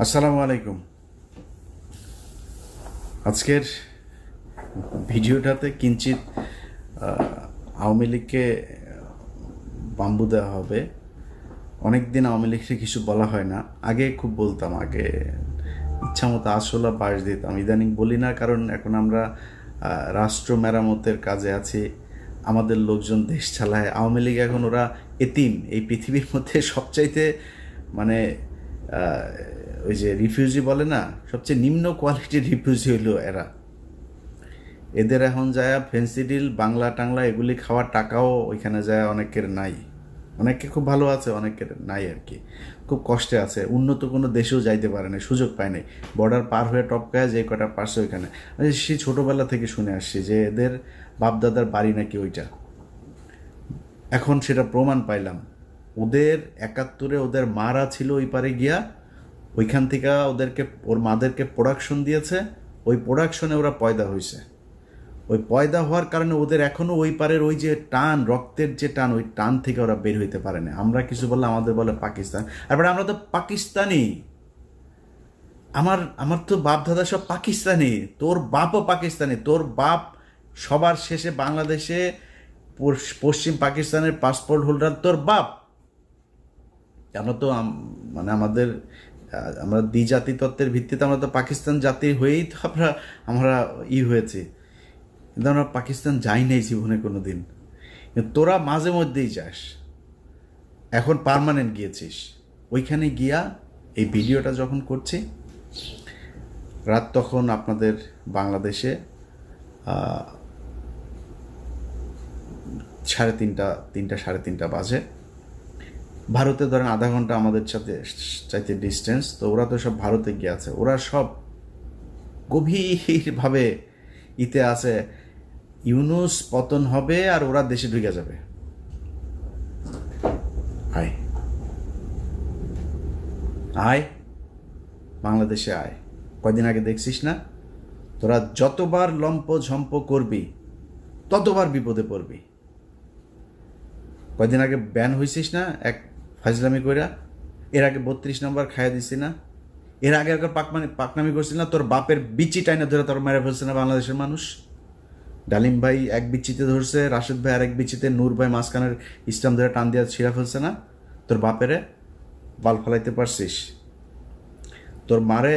আসসালামু আলাইকুম। আজকের ভিডিওটাতে কিঞ্চিত আওয়ামী লীগকে বাম্বু দেওয়া হবে। অনেক দিন আওয়ামী লীগকে কিছু বলা হয় না। আগে খুব বলতাম, আগে ইচ্ছা মতো আসলা বাস দিতাম। ইদানিং বলি না, কারণ এখন আমরা রাষ্ট্র মেরামতের কাজে আছি, আমাদের লোকজন দেশ চালায়। আওয়ামী লীগ এখন ওরা এতিম। এই পৃথিবীর মধ্যে সবচাইতে মানে ওই যে রিফিউজি বলে না, সবচেয়ে নিম্ন কোয়ালিটির রিফিউজি হইলো এরা। এদের এখন যায় ফেন্সিডিল বাংলা টাংলা এগুলি খাওয়ার টাকাও ওইখানে যায় অনেকের নাই। অনেকে খুব ভালো আছে, অনেকের নাই আর কি, খুব কষ্টে আছে। উন্নত কোনো দেশেও যাইতে পারে না, সুযোগ পায় নাই। বর্ডার পার হয়ে টপকায় যে কটা পারছে ওইখানে। সে ছোটোবেলা থেকে শুনে আসছি যে এদের বাপদাদার বাড়ি নাকি ওইটা। এখন সেটা প্রমাণ পাইলাম। ওদের ৭১-এ ওদের মারা ছিল ওই পারে গিয়া, ওইখান থেকে ওদেরকে ওর মাদেরকে প্রোডাকশন দিয়েছে। ওই প্রোডাকশনে ওরা পয়দা হয়েছে। ওই পয়দা হওয়ার কারণে ওদের এখনও ওই পারের ওই যে টান, রক্তের যে টান, ওই টান থেকে ওরা বের হইতে পারে না। আমরা কিছু বললে আমাদের বলে পাকিস্তান। তারপরে আমরা তো পাকিস্তানি। আমার আমার তো বাপ দাদা সব পাকিস্তানি। তোর বাপও পাকিস্তানি। তোর বাপ সবার শেষে বাংলাদেশে পশ্চিম পাকিস্তানের পাসপোর্ট হোল্ডার তোর বাপ। আমরা তো মানে আমরা দ্বিজাতি তত্ত্বের ভিত্তিতে আমরা তো পাকিস্তান জাতি হয়েই তো আমরা হয়েছি, কিন্তু আমরা পাকিস্তান যাই নাই জীবনে কোনো দিন। তোরা মাঝে মধ্যেই যাস, এখন পার্মানেন্ট গিয়েছিস। ওইখানে গিয়া এই ভিডিওটা যখন করছি, রাত তখন আপনাদের বাংলাদেশে 3:30 3:30 বাজে। ভারতে ধরেন আধা ঘন্টা আমাদের সাথে চাইতে ডিস্টেন্স। তো ওরা তো সব ভারতে গিয়ে আছে, ওরা সব গভীরভাবে ইতে আছে ইউনূস পতন হবে আর ওরা দেশে ঢুকে যাবে। আয় আয় বাংলাদেশে আয়। কয়দিন আগে দেখছিস না, তোরা যতবার লম্প ঝম্প করবি ততবার বিপদে পড়বি। কয়দিন আগে ব্যান হয়েছিস না এক ফাজলামি কইরা? এর আগে 32 নম্বর খাইয়া দিছি না? এর আগে একবার পাকনামি করছিল না? তোর বাপের বিচি টাইনা ধরে তোর মেরে ফেলছে না বাংলাদেশের মানুষ? ডালিম ভাই এক বিচিতে ধরছে, রাশেদ ভাই আর এক বিচিতে, নূর ভাই মাঝখানের ইসলাম ধরে টান দিয়া ছিঁড়া ফেলছে না? তোর বাপেরে বাল ফেলাইতে পারছিস? তোর মারে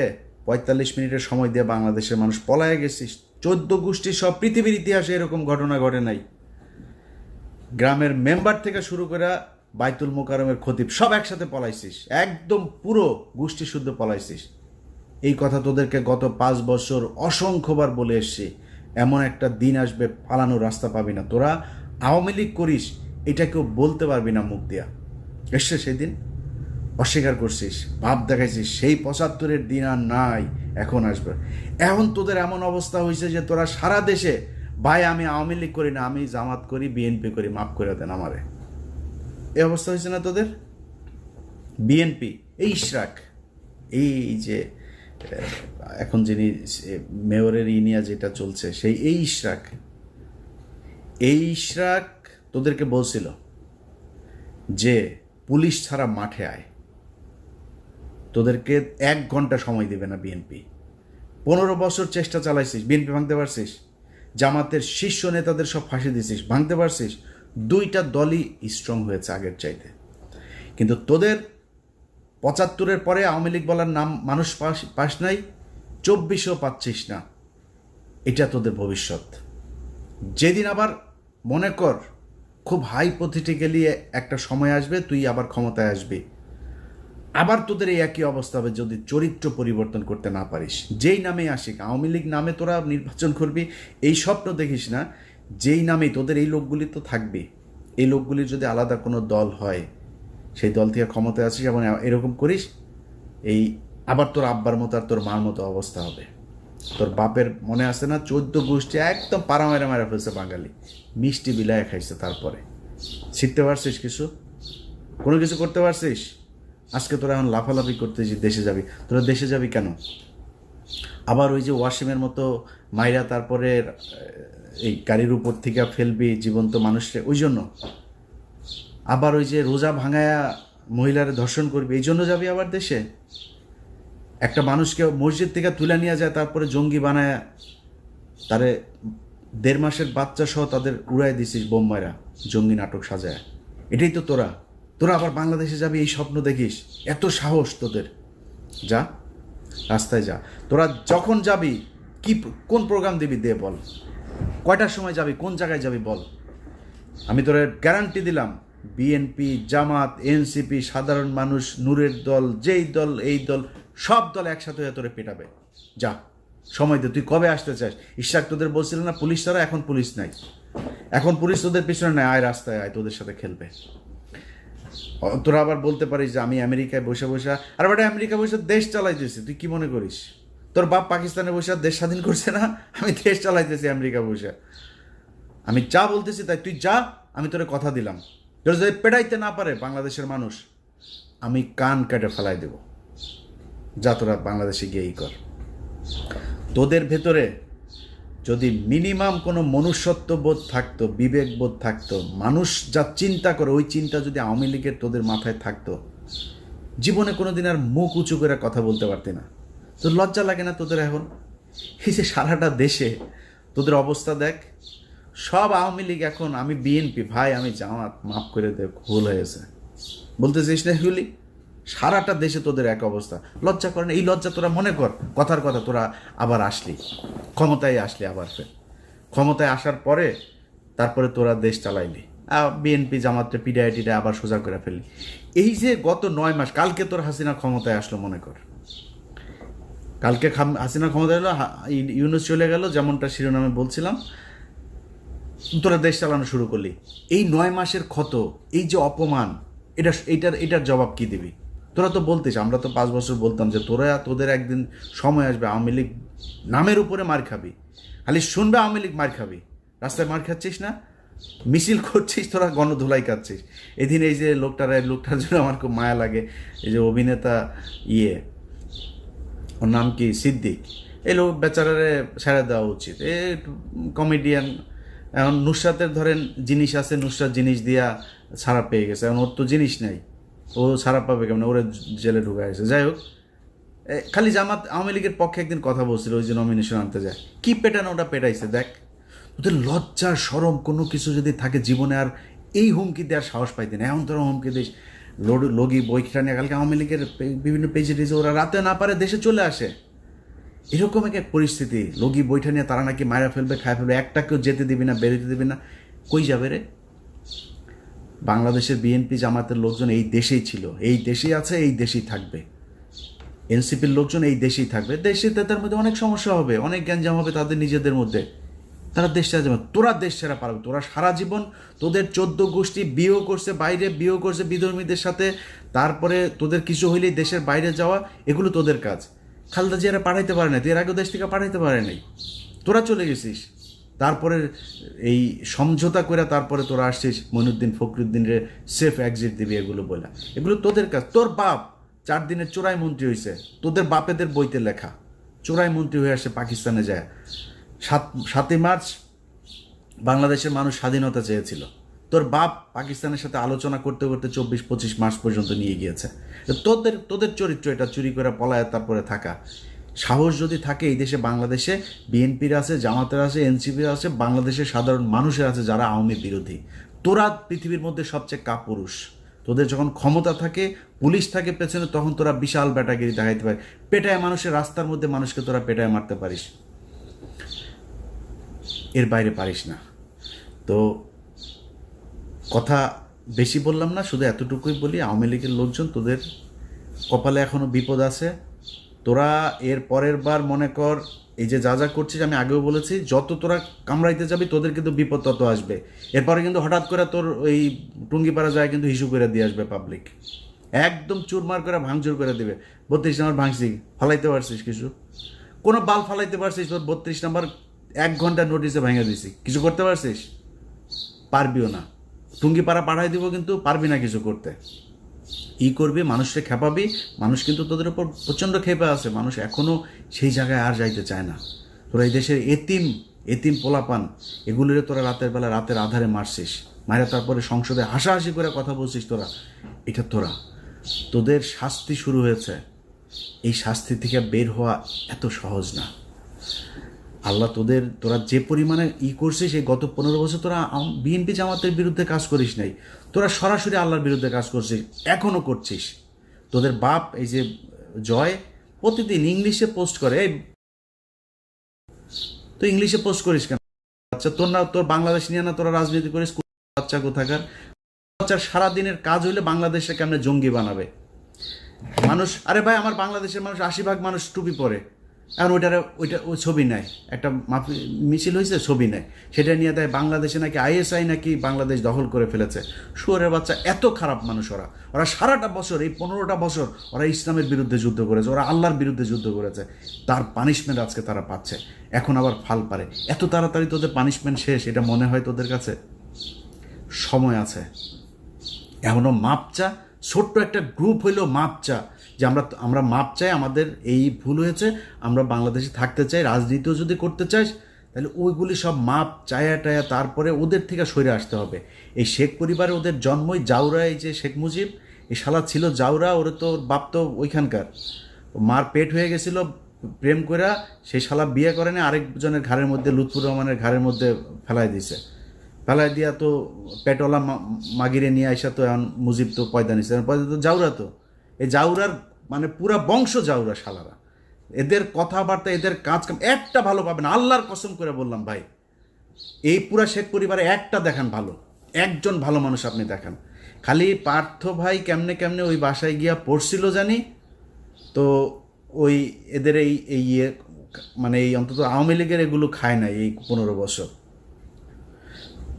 45 মিনিটের সময় দিয়ে বাংলাদেশের মানুষ পলায় গেছিস। 14 গোষ্ঠী সব পৃথিবীর ইতিহাসে এরকম ঘটনা ঘটে নাই। গ্রামের মেম্বার থেকে শুরু করে বাইতুল মোকাররমের খতিব সব একসাথে পলাইছিস, একদম পুরো গোষ্ঠী শুদ্ধ পলাইছিস। এই কথা তোদেরকে গত 5 বছর অসংখ্যবার বলে এসছি। এমন একটা দিন আসবে পালানোর রাস্তা পাবি না। তোরা আওয়ামী লীগ করিস, এটা কেউ বলতে পারবি না মুখ দিয়া। এসছে সেদিন, অস্বীকার করছিস, ভাব দেখাইছিস। সেই 75-এর দিন আর নাই, এখন আসবে। এখন তোদের এমন অবস্থা হয়েছে যে তোরা সারা দেশে, ভাই আমি আওয়ামী লীগ করি না, আমি জামাত করি, বিএনপি করি, মাফ করে দেন আমারে। এই অবস্থা হয়েছে না তোদের? বিএনপি, এই ইশরাক, এই যে এখন যিনি মেয়রের ইনিয়া যেটা চলছে, সেই এই ইশরাক তোদেরকে বলছিল যে পুলিশ ছাড়া মাঠে আয়। তোদেরকে 1 ঘন্টা সময় দেবে না বিএনপি। 15 বছর চেষ্টা চালাইছিস, বিএনপি ভাঙতে পারছিস? জামাতের শীর্ষ নেতাদের সব ফাঁসি দিছিস, ভাঙতে পারছিস? 2টা দলই স্ট্রং হয়েছে আগের চাইতে। কিন্তু তোদের 75-এর পরে আওয়ামী লীগ বলার নাম মানুষ পাস নাই, 24ও পাচ্ছিস না। এটা তোদের ভবিষ্যৎ। যেদিন আবার মনে কর খুব হাইপোথেটিক্যালি একটা সময় আসবে, তুই আবার ক্ষমতায় আসবি, আবার তোদের এই একই অবস্থা হবে যদি চরিত্র পরিবর্তন করতে না পারিস। যেই নামে আসিক, আওয়ামী লীগ নামে তোরা নির্বাচন করবি, এই স্বপ্ন দেখিস না। যেই নামেই তোদের এই লোকগুলি তো থাকবে। এই লোকগুলির যদি আলাদা কোনো দল হয়, সেই দল থেকে ক্ষমতায় আসিস এবং এরকম করিস, এই আবার তোর আব্বার মতো আর তোর মার মতো অবস্থা হবে। তোর বাপের মনে আছে না, 14 গোষ্ঠী একদম পাড়া মেরা মেরা ফেলছে বাঙালি, মিষ্টি বিলায় খাইছে। তারপরে শিখতে পারছিস কিছু? কোনো কিছু করতে পারছিস? আজকে তোরা এখন লাফালাফি করতেছিস দেশে যাবি। তোরা দেশে যাবি কেন? আবার ওই যে ওয়াসিমের মতো মাইরা তারপরে এই গাড়ির উপর থেকে ফেলবি জীবন্ত মানুষকে, ওই জন্য? আবার ওই যে রোজা ভাঙায়া মহিলার ধর্ষণ করবি, এই জন্য যাবি আবার দেশে? একটা মানুষকে মসজিদ থেকে তুলে নিয়ে যায়, তারপরে জঙ্গি বানায় তারে 1.5 মাসের বাচ্চা সহ তাদের উড়াই দিছিস বোম্বাইরা, জঙ্গি নাটক সাজায়। এটাই তো তোরা আবার বাংলাদেশে যাবি এই স্বপ্ন দেখিস? এত সাহস তোদের? যা, রাস্তায় যা। তোরা যখন যাবি কোন প্রোগ্রাম দিবি দে বল, কয়টার সময় যাবি, কোন জায়গায় যাবি বল। আমি তোরা গ্যারান্টি দিলাম, বিএনপি, জামাত, এনসিপি, সাধারণ মানুষ, নূরের দল, যেই দল এই দল, সব দল একসাথে হয়ে তোরে পেটাবে। যা, সময় দে। তুই কবে আসতে চাস? ইশাক তোদের বলছিল না পুলিশ ছাড়া? এখন পুলিশ নাই, এখন পুলিশ তোদের পিছনে নাই। আয়, রাস্তায় আয়, তোদের সাথে খেলবে। তোরা আবার বলতে পারিস যে আমি আমেরিকায় বসে বসে, আর বেটা আমেরিকা বসে দেশ চালাইতেছি, তুই কি মনে করিস? তোর বাপ পাকিস্তানে বসে দেশ স্বাধীন করছে না? আমি দেশ চালাইতেছি আমেরিকা বসে। আমি যা বলতেছি তাই, তুই যা, আমি তোরে কথা দিলাম। তোর যদি পেটাইতে না পারে বাংলাদেশের মানুষ, আমি কান কেটে ফেলাই দেব। যা, তোরা বাংলাদেশে গিয়েই কর। তোদের ভেতরে যদি মিনিমাম কোনো মনুষ্যত্ববোধ থাকতো, বিবেকবোধ থাকতো, মানুষ যা চিন্তা করে ওই চিন্তা যদি আওয়ামী লীগের তোদের মাথায় থাকতো, জীবনে কোনো দিন আর মুখ উঁচু করে কথা বলতে পারতি না। তোর লজ্জা লাগে না তোদের এখন? এই যে সারাটা দেশে তোদের অবস্থা দেখ, সব আওয়ামী লীগ এখন, আমি বিএনপি, ভাই আমি জামাত, মাফ করে দে, ভুল হয়েছে বলতেছিস না এগুলি? সারাটা দেশে তোদের এক অবস্থা। লজ্জা করে না? এই লজ্জা তোরা মনে কর, কথার কথা তোরা আবার আসলি, ক্ষমতায় আসলি, আবার ফের ক্ষমতায় আসার পরে তারপরে তোরা দেশ চালাইলি, বিএনপি জামাতটা পিডিআইটিটা আবার সোজা করে ফেললি। এই যে গত 9 মাস, কালকে তোর হাসিনা ক্ষমতায় আসলো, মনে কর কালকে হাসিনা ক্ষমতায় এলো, ইউনূস চলে গেল, যেমনটা শিরোনামে বলছিলাম, তোরা দেশ চালানো শুরু করলি। এই 9 মাসের ক্ষত, এই যে অপমান, এটার জবাব কি দিবি? তোরা তো বলতিস, আমরা তো 5 বছর বলতাম যে তোদের একদিন সময় আসবে আওয়ামী লীগ নামের উপরে মার খাবি, খালি শুনবে আওয়ামী লীগ মার খাবি। রাস্তায় মার খাচ্ছিস না, মিছিল করছিস, তোরা গণধুলাই খাচ্ছিস। এদিন এই যে লোকটার জন্য আমার খুব মায়া লাগে, এই যে অভিনেতা ওর নাম কি, সিদ্দিক, এই লোক বেচারারে ছেড়ে দেওয়া উচিত। এ কমেডিয়ান। এখন নুসরাতের ধরেন জিনিস আছে, নুসরাত জিনিস দিয়া ছাড়া পেয়ে গেছে, এখন ওর তো জিনিস নাই, ও ছাড়া পাবে কেমন? ওরে জেলে ঢুকে গেছে। যাই হোক, খালি জামাত আওয়ামী লীগের পক্ষে একদিন কথা বলছিল, ওই যে নমিনেশন আনতে যায়, কি পেটানো ওটা পেটাইছে দেখ। ওদের লজ্জা শরম কোনো কিছু যদি থাকে জীবনে, আর এই হুমকি দেওয়ার সাহস পাইতেন। এখন তোরা হুমকি দিস, লগি বইটা নিয়ে কালকে আওয়ামী লীগের বিভিন্ন পেজে টেজে ওরা রাতে না পারে দেশে চলে আসে। এরকম এক পরিস্থিতি, লগি বইটা নিয়ে তারা নাকি মারা ফেলবে, খায় ফেলবে, একটা কেউ যেতে দিবি না, বেরোতে দিবি না। কই যাবে রে? বাংলাদেশের বিএনপি জামাতের লোকজন এই দেশেই ছিল, এই দেশেই আছে, এই দেশেই থাকবে। এনসিপির লোকজন এই দেশেই থাকবে। দেশে তাদের মধ্যে অনেক সমস্যা হবে, অনেক গ্যাঞ্জাম হবে তাদের নিজেদের মধ্যে, তারা দেশ ছেড়ে যাবে। তোরা দেশ ছেড়া পারবে? তোরা সারা জীবন তোদের 14 গোষ্ঠী বিয়েও করছে, বাইরে বিয়েও করছে বিধর্মীদের সাথে, তারপরে তোদের কিছু হইলেই দেশের বাইরে যাওয়া, এগুলো তোদের কাজ। খালেদা জিয়ারা পাঠাইতে পারে না, তুই এর আগেও দেশ থেকে পাঠাইতে পারে নাই, তোরা চলে গেছিস। তারপরে এই সমঝোতা করে তারপরে তোরা আসছিস মঈনুদ্দিন ফখরুদ্দিনের সেফ এক্সিট দিবি, এগুলো বলে, এগুলো তোদের কাজ। তোর বাপ 4 দিনের চোরাই মন্ত্রী হয়েছে, তোদের বাপেদের বইতে লেখা, চোরাই মন্ত্রী হয়ে আসে পাকিস্তানে যায়। 7ই মার্চ বাংলাদেশের মানুষ স্বাধীনতা চেয়েছিল, তোর বাপ পাকিস্তানের সাথে আলোচনা করতে করতে 24-25 মাস পর্যন্ত নিয়ে গিয়েছে। তোদের চরিত্র এটা, চুরি করে পলায় তারপরে থাকা। সাহস যদি থাকে এই দেশে, বাংলাদেশে বিএনপির আছে, জামাতের আছে, এনসিপির আছে, বাংলাদেশের সাধারণ মানুষের আছে যারা আওয়ামী বিরোধী। তোরা পৃথিবীর মধ্যে সবচেয়ে কাপুরুষ। তোদের যখন ক্ষমতা থাকে, পুলিশ থাকে পেছনে, তখন তোরা বিশাল ব্যাটাগিরি দেখাইতে পারে, পেটায় মানুষের, রাস্তার মধ্যে মানুষকে তোরা পেটায় মারতে পারিস, এর বাইরে পারিস না। তো কথা বেশি বললাম না, শুধু এতটুকুই বলি, আওয়ামী লীগের লোকজন তোদের কপালে এখনো বিপদ আছে। তোরা এর পরের বার মনে কর এই যে যা করছিস, আমি আগেও বলেছি, যত তোরা কামড়াইতে যাবি তোদের কিন্তু বিপদ তত আসবে। এরপরে কিন্তু হঠাৎ করে তোর ওই টুঙ্গিপাড়া যায় কিন্তু হিসু করে দিয়ে আসবে পাবলিক, একদম চুরমার করে ভাঙচুর করে দেবে। 32 নম্বর ভাঙছি, ফালাইতে পারছিস কিছু? কোনো বাল ফালাইতে পারছিস? তোর 32 নম্বর 1 ঘন্টা নোটিসে ভেঙে দিছি, কিছু করতে পারছিস? পারবিও না। টুঙ্গিপাড়া পাঠাই দিব, কিন্তু পারবি না কিছু করতে। করবি, মানুষকে খেপাবি, মানুষ কিন্তু তোদের উপর প্রচণ্ড খেপে আছে, মানুষ এখনও সেই জায়গায় আর যাইতে চায় না। তোরা এই দেশের এতিম পোলাপান, এগুলোরে তোরা রাতের বেলা রাতের আধারে মারছিস, মায়েরা তারপরে সংসদে হাসাহাসি করে কথা বলছিস তোরা। এটা তোদের শাস্তি শুরু হয়েছে। এই শাস্তি থেকে বের হওয়া এত সহজ না। আল্লাহ তোরা যে পরিমাণে করছিস, এই গত 15 বছর তোরা বিএনপি জামাতের বিরুদ্ধে কাজ করিস নাই, তোরা সরাসরি আল্লাহর বিরুদ্ধে কাজ করছিস, এখনও করছিস। তোদের বাপ এই যে জয় প্রতিদিন ইংলিশে পোস্ট করে, তো ইংলিশে পোস্ট করিস কেন? আচ্ছা, তোর বাংলাদেশ নিয়ে না তোরা রাজনীতি করিস? বাচ্চা কোথাকার বাচ্চার সারাদিনের কাজ হইলে বাংলাদেশে কেমনে জঙ্গি বানাবে মানুষ। আরে ভাই, আমার বাংলাদেশের মানুষ 80% মানুষ টুপি পরে, এখন ওই ছবি নেয়, একটা মিছিল হয়েছে, ছবি নেয়, সেটা নিয়ে দেয় বাংলাদেশে নাকি আইএসআই নাকি বাংলাদেশ দখল করে ফেলেছে। শুয়োরের বাচ্চা, এত খারাপ মানুষ ওরা সারাটা বছর, এই 15টা বছর ওরা ইসলামের বিরুদ্ধে যুদ্ধ করেছে, ওরা আল্লাহর বিরুদ্ধে যুদ্ধ করেছে, তার পানিশমেন্ট আজকে তারা পাচ্ছে। এখন আবার ফাল পারে। এত তাড়াতাড়ি তোদের পানিশমেন্ট শেষ এটা মনে হয় তোদের কাছে? সময় আছে, এমনও মাপ চা। ছোট্ট একটা গ্রুপ হইলেও মাপ চা, যে আমরা মাপ চাই, আমাদের এই ভুল হয়েছে, আমরা বাংলাদেশে থাকতে চাই, রাজনীতিও যদি করতে চাই তাহলে ওইগুলি সব মাপ চায়া টায়া তারপরে ওদের থেকে সরে আসতে হবে। এই শেখ পরিবারে ওদের জন্মই জাউরা, এই যে শেখ মুজিব, এই শালা ছিল জাউরা, ওর তো বাপ তো ওইখানকার, মার পেট হয়ে গেছিল প্রেম কইরা, সেই শালা বিয়ে করেনি, আরেকজনের ঘাড়ের মধ্যে, লুৎফুর রহমানের ঘাড়ের মধ্যে ফেলাই দিছে, ফেলাই দিয়া তো পেটওয়ালা মাগিরে নিয়ে আসা, তো এখন মুজিব তো পয়দা নিছে, পয়দা তো জাউরা, তো এই জাউরার মানে পুরা বংশ জাউরা শালারা। এদের কথাবার্তা, এদের কাজ কাম একটা ভালো পাবেন, আল্লাহর কসম করে বললাম ভাই। এই পুরা শেখ পরিবারে একটা দেখান ভালো, একজন ভালো মানুষ আপনি দেখান। খালি পার্থ ভাই কেমনে কেমনে ওই বাসায় গিয়া পড়ছিল জানি, তো ওই এদের এই ইয়ে মানে এই অন্তত আওয়ামী লীগের এগুলো খায় নাই এই 15 বছর।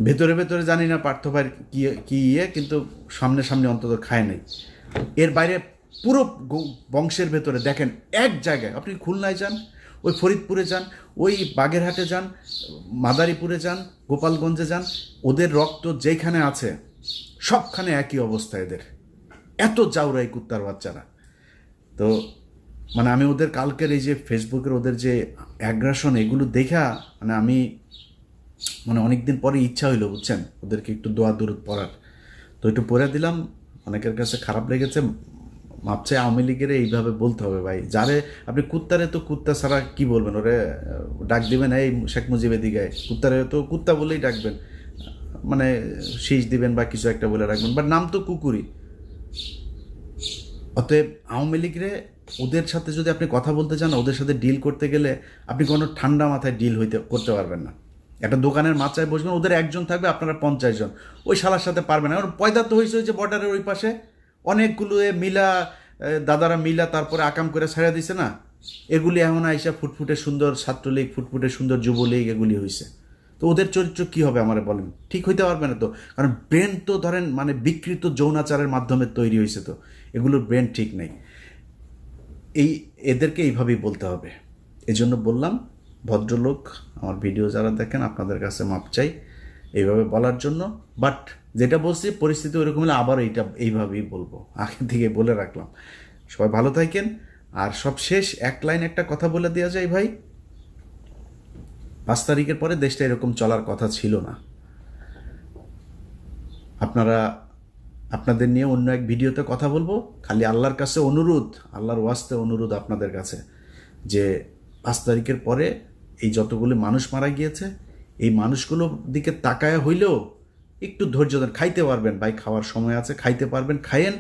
ভেতরে ভেতরে জানি না পার্থ ভাই কি কিন্তু সামনে সামনে অন্তত খায় নাই। এর বাইরে পুরো বংশের ভেতরে দেখেন, এক জায়গায় আপনি খুলনায় যান, ওই ফরিদপুরে যান, ওই বাগেরহাটে যান, মাদারীপুরে যান, গোপালগঞ্জে যান, ওদের রক্ত যেখানে আছে সবখানে একই অবস্থা এদের। এত জাউরাই কুত্তার বাচ্চারা। তো মানে আমি ওদের কালকের এই যে ফেসবুকের ওদের যে অ্যাগ্রাসন, এগুলো দেখা মানে আমি মানে অনেকদিন পরে ইচ্ছা হইলো, বুঝছেন, ওদেরকে একটু দোয়া দুরুদ পড়ার, তো একটু পড়ে দিলাম। অনেকের কাছে খারাপ লেগেছে, ভাবছে আওয়ামী লীগের এইভাবে বলতে হবে ভাই, যারে আপনি কুত্তারে তো কুত্তা ছাড়া কি বলবেন, ওরে ডাক দিবেন এই শেখ মুজিবের দিকে, কুত্তারে তো কুত্তা বলেই ডাকবেন, মানে শীষ দিবেন বা কিছু একটা বলে রাখবেন, বাট নাম তো কুকুরই। অতএব আওয়ামী লীগরে ওদের সাথে যদি আপনি কথা বলতে চান, ওদের সাথে ডিল করতে গেলে আপনি কোনো ঠান্ডা মাথায় ডিল করতে পারবেন না। একটা দোকানের মাচায় বসবেন, ওদের একজন থাকবে, আপনারা 50 জন, ওই শালার সাথে পারবেন না। পয়দা তো হয়েছে ওই যে বর্ডারের ওই পাশে অনেকগুলো মিলা দাদারা মিলা তারপরে আকাম করে ছেড়ে দিছে না, এগুলি এখন আইসা ফুটফুটে সুন্দর ছাত্রলীগ, ফুটফুটে সুন্দর যুবলীগ, এগুলি হয়েছে। তো ওদের চরিত্র কি হবে আমারে বলেন? ঠিক হইতে পারবে না তো, কারণ ব্রেন তো ধরেন মানে বিকৃত যৌনাচারের মাধ্যমে তৈরি হয়েছে, তো এগুলোর ব্রেন ঠিক নেই। এদেরকে এইভাবেই বলতে হবে। এজন্য বললাম, ভদ্রলোক আমার ভিডিও যারা দেখেন আপনাদের কাছে মাপ চাই এইভাবে বলার জন্য। বাট যেটা বলছি পরিস্থিতি ওইরকম হলে আবার এইভাবেই বলবো, আগে থেকে বলে রাখলাম। সবাই ভালো থাকেন। আর সব শেষ এক লাইন একটা কথা বলে দেওয়া যায় ভাই, 5 তারিখের পরে দেশটা এরকম চলার কথা ছিল না। আপনাদের নিয়ে অন্য এক ভিডিওতে কথা বলবো। খালি আল্লাহর কাছে অনুরোধ, আল্লাহর ওয়াস্তে অনুরোধ আপনাদের কাছে, যে 5 তারিখের পরে এই যতগুলো মানুষ মারা গিয়েছে, এই মানুষগুলোর দিকে তাকায় হইলেও একটু ধৈর্য ধরে খাইতে পারবেন ভাই, খাওয়ার সময় আছে, খাইতে পারবেন, খাইয়েন,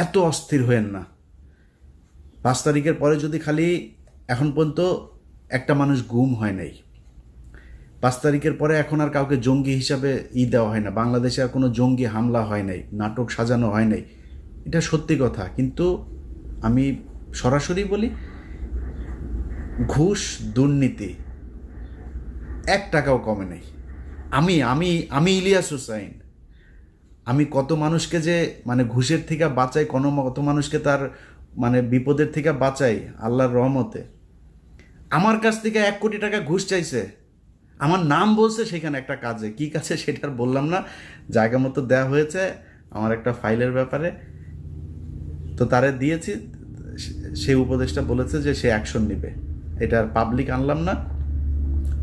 এত অস্থির হয়েন না। 5 তারিখের পরে যদি খালি এখন পর্যন্ত একটা মানুষ গুম হয় নাই, 5 তারিখের পরে এখন আর কাউকে জঙ্গি হিসাবে দেওয়া হয় না, বাংলাদেশে আর কোনো জঙ্গি হামলা হয় নাই, নাটক সাজানো হয় নাই, এটা সত্যি কথা। কিন্তু আমি সরাসরি বলি, ঘুষ দুর্নীতি 1 টাকাও কমে নেই। আমি আমি আমি ইলিয়াস হুসাইন, আমি কত মানুষকে যে মানে ঘুষের থেকে বাঁচাই, কত মানুষকে তার মানে বিপদের থেকে বাঁচাই আল্লাহর রহমতে। আমার কাছ থেকে 1 কোটি টাকা ঘুষ চাইছে, আমার নাম বলছে সেখানে একটা কাজে, কি কাজে সেটা আর বললাম না, জায়গা মতো দেওয়া হয়েছে আমার একটা ফাইলের ব্যাপারে, তো তারে দিয়েছি, সে উপদেশটা বলেছে যে সে অ্যাকশন নেবে, এটা আর পাবলিক আনলাম না।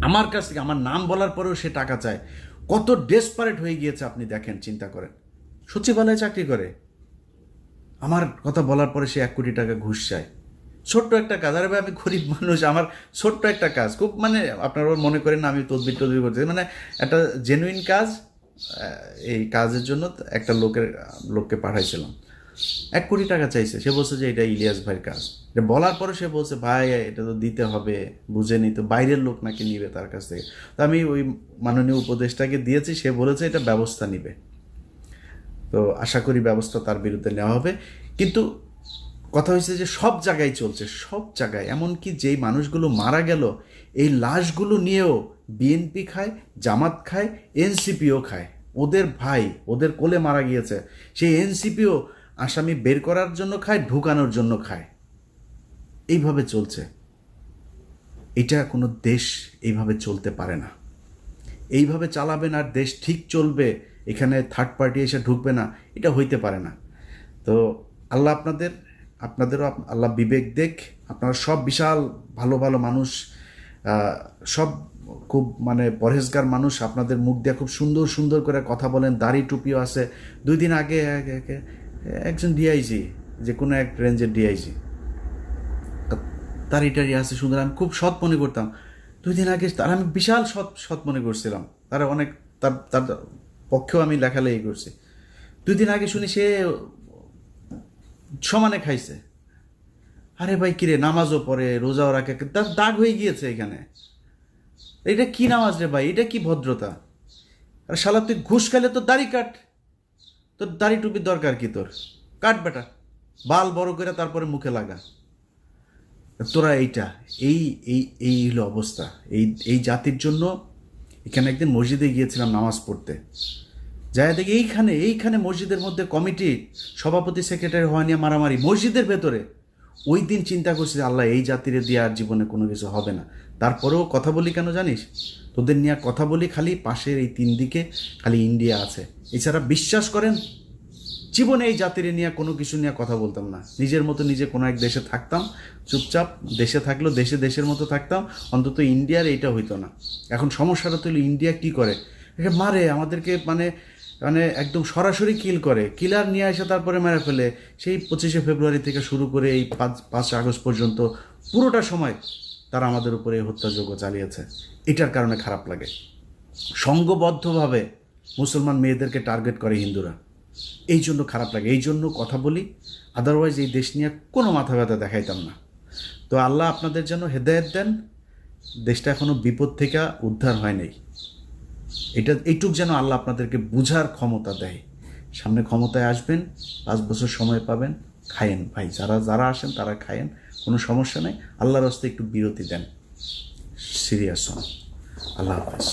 আমার কাছ থেকে আমার নাম বলার পরেও সে টাকা চায়, কত ডেসপারেট হয়ে গিয়েছে আপনি দেখেন, চিন্তা করেন। সচিবালয়ে চাকরি করে, আমার কথা বলার পরে সে 1 কোটি টাকা ঘুষ চায়। ছোট্ট একটা কাজ, আরে ভাই আমি গরিব মানুষ, আমার ছোট্ট একটা কাজ, খুব মানে আপনারা মনে করেন না আমি তদবির টদবির করতে, মানে একটা জেনুইন কাজ। এই কাজের জন্য একটা লোককে পাঠাইছিলাম, 1 কোটি টাকা চাইছে। সে বলছে যে এটা ইলিয়াস ভাইয়ের কাজ। এটা বলার পরে সে বলছে ভাই এটা তো দিতে হবে, বুঝে নি তো, বাইরের লোক নাকি নিবে তার কাছ থেকে। তো আমি ওই মাননীয় উপদেষ্টাকে দিয়েছি, সে বলেছে এটা ব্যবস্থা নিবে। তো আশা করি ব্যবস্থা তার বিরুদ্ধে নেওয়া হবে। কিন্তু কথা হয়েছে যে সব জায়গায় চলছে, সব জায়গায়, এমনকি যেই মানুষগুলো মারা গেল এই লাশগুলো নিয়েও বিএনপি খায়, জামাত খায়, এনসিপিও খায়। ওদের ভাই ওদের কোলে মারা গিয়েছে, সেই এনসিপিও আসামি বের করার জন্য খায়, ঢুকানোর জন্য খায়। এইভাবে চলছে। এটা কোনো দেশ এইভাবে চলতে পারে না। এইভাবে চালাবেন আর দেশ ঠিক চলবে, এখানে থার্ড পার্টি এসে ঢুকবে না, এটা হইতে পারে না। তো আল্লাহ আপনাদেরও আল্লাহ বিবেক দেখ। আপনারা সব বিশাল ভালো ভালো মানুষ, সব খুব মানে পরহেজগার মানুষ, আপনাদের মুখ দিয়ে খুব সুন্দর সুন্দর করে কথা বলেন, দাড়ি টুপিও আছে। 2 দিন আগে একজন ডিআইজি, যে কোনো এক রেঞ্জের ডিআইজি, দাড়ি টাড়ি আছে সুন্দর, আমি খুব সৎ মনে করতাম। 2 দিন আগে তার আমি বিশাল সৎ মনে করছিলাম, তারা অনেক তার পক্ষেও আমি লেখালেখি করছি। 2 দিন আগে শুনি সে সমানে খাইছে। আরে ভাই কিরে, নামাজও পড়ে, রোজাও রাখে, তার দাগ হয়ে গিয়েছে এখানে। এটা কি নামাজ রে ভাই, এটা কি ভদ্রতা? আর শালা তুই ঘুষ খাইলে তোর দাড়ি কাট, তোর দাড়ি টুপির দরকার কি তোর? কাট বেটা, বাল বড় করে তারপরে মুখে লাগা। তোরা এই এই এই হলো অবস্থা। এই জাতির জন্য এখানে একদিন মসজিদে গিয়েছিলাম নামাজ পড়তে, যাই দেখি এইখানে মসজিদের মধ্যে কমিটি সভাপতি সেক্রেটারি হওয়া নিয়ে মারামারি মসজিদের ভেতরে। ওই দিন চিন্তা করছি আল্লাহ এই জাতিরে দিয়ে আর জীবনে কোনো কিছু হবে না। তারপরেও কথা বলি কেন জানিস? তোদের নিয়ে কথা বলি খালি পাশের এই 3 দিকে খালি ইন্ডিয়া আছে, এছাড়া বিশ্বাস করেন জীবনে এই জাতিরে নিয়ে কোনো কিছু নিয়ে কথা বলতাম না। নিজের মতো নিজে কোনো এক দেশে থাকতাম, চুপচাপ দেশে থাকলেও দেশের মতো থাকতাম, অন্তত ইন্ডিয়ার এইটা হইতো না। এখন সমস্যাটা তো ইন্ডিয়া কি করে, মারে আমাদেরকে, মানে একদম সরাসরি কিল করে, কিলার নিয়ে এসে তারপরে মেরে ফেলে। সেই 25শে ফেব্রুয়ারি থেকে শুরু করে এই 5 আগস্ট পর্যন্ত পুরোটা সময় তারা আমাদের উপরে হত্যাযজ্ঞ চালিয়েছে। এটার কারণে খারাপ লাগে। সংঘবদ্ধভাবে মুসলমান মেয়েদেরকে টার্গেট করে হিন্দুরা, এই জন্য খারাপ লাগে, এই জন্য কথা বলি। আদারওয়াইজ এই দেশ নিয়ে কোনো মাথা ব্যথা দেখাইতাম না। তো আল্লাহ আপনাদের যেন হেদায়েত দেন, দেশটা এখনো বিপদ থেকে উদ্ধার হয় নাই, এইটুক যেন আল্লাহ আপনাদেরকে বুঝার ক্ষমতা দেয়। সামনে ক্ষমতায় আসবেন, 5 বছর সময় পাবেন, খায়েন ভাই, যারা আসেন তারা খায়েন, কোনো সমস্যা নেই। আল্লাহর রাস্তায় একটু বিরতি দেন, সিরিয়াস হন। আল্লাহ হাফেজ।